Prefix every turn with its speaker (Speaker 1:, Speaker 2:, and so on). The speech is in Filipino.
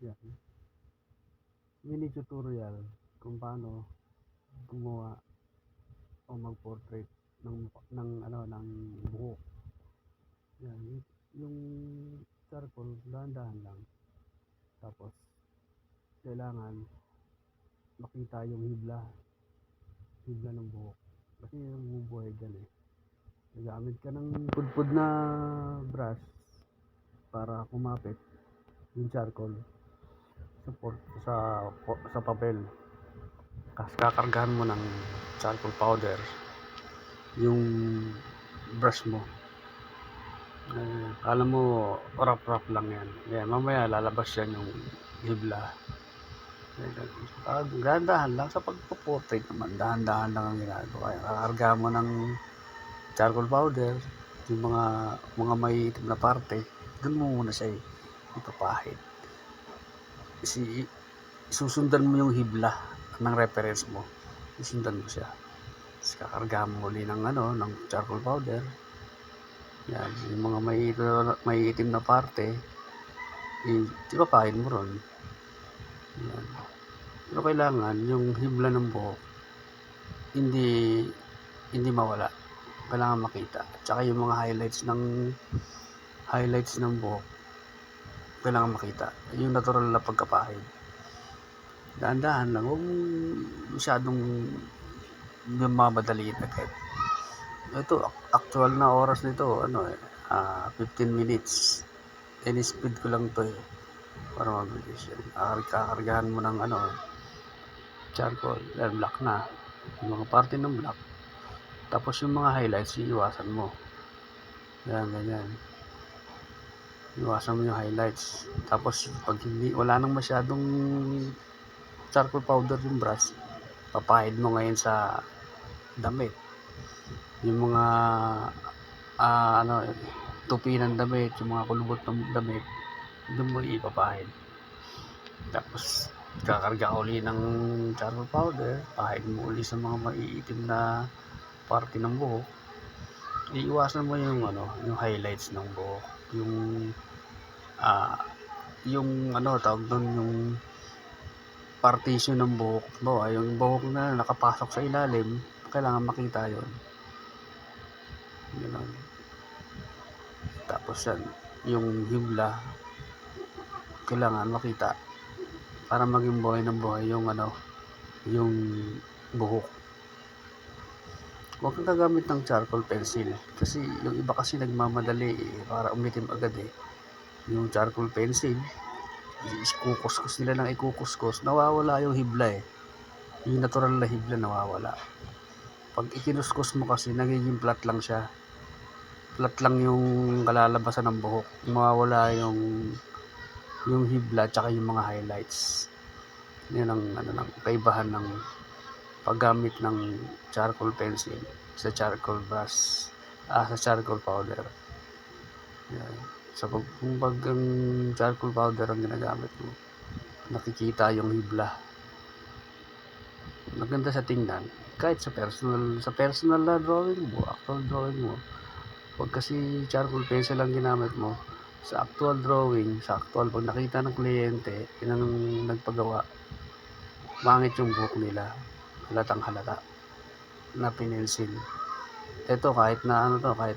Speaker 1: Yan. Mini tutorial kung paano gumawa o mag-portrait ng buhok. Yan. Yung charcoal, dahan-dahan lang. Tapos, kailangan makita yung hibla ng buhok. Kasi yung bubuhay dyan eh. Nagamit ka ng pudpud na brush para kumapit yung charcoal sa papel. Tapos kakargahan mo ng charcoal powder yung brush mo. Kala mo rough lang yan. Yan, mamaya lalabas yan yung hibla. Dahan-dahan lang sa pagpo-portrait naman. Dahan-dahan lang ang ginagawa. Kakargahan mo ng charcoal powder, yung mga may itim na parte, doon mo muna siya ipapahid. Susundan mo yung hibla ng reference mo. Susundan mo siya. Tapos kakargahan mo uli ng charcoal powder. Yan, yung mga may itim na parte, ipapahid mo ron. Yan. Pero kailangan yung hibla ng buhok hindi mawala. Kailangan makita. Tsaka yung mga highlights ng buhok kailangan makita. Yung natural na pagkapahid. Dahan-dahan lang. Huwag masyadong mamadaliin agad. Ito, actual na oras nito, 15 minutes. Speed ko lang to para mabilis yan. Kakargahan mo ng charcoal. Yan, black na. Yung mga parte ng black. Tapos yung mga highlights, iiwasan mo. Yan, ganyan. Iwasan mo yung highlights. Tapos, pag wala nang masyadong charcoal powder yung brush, papahid mo ngayon sa damit. Yung mga tupi ng damit, yung mga kulubot ng damit, doon mo ipapahid. Tapos, kakarga uli ng charcoal powder, pahid mo uli sa mga maiitim na parte ng buhok. Iiwasan mo yung highlights ng buhok, tawag doon, yung partition ng buhok. Yung buhok na nakapasok sa ilalim, kailangan makita yun. Ganun. Tapos yan, yung hibla, kailangan makita para maging buhay ng buhay yung buhok. Huwag kang gagamit ng charcoal pencil kasi yung iba kasi nagmamadali para umitim agad yung charcoal pencil, ikukuskus nila ng ikukuskus, nawawala yung hibla yung natural na hibla nawawala. Pag ikinuskus mo kasi nagiging flat lang siya, flat lang yung kalalabasan ng buhok, mawawala yung hibla tsaka yung mga highlights. Yun ang kaibahan ng paggamit ng charcoal pencil sa charcoal brush, sa charcoal powder. Yan. Kung ang charcoal powder ang ginagamit mo, nakikita yung hibla. Maganda sa tingnan, kahit sa personal na drawing mo, actual drawing mo. Huwag kasi charcoal pencil ang ginamit mo. Sa actual drawing, pag nakita ng kliyente, yun ang nagpagawa, mangit yung buhok nila. Halatang halata na pinensil. Ito kahit na kahit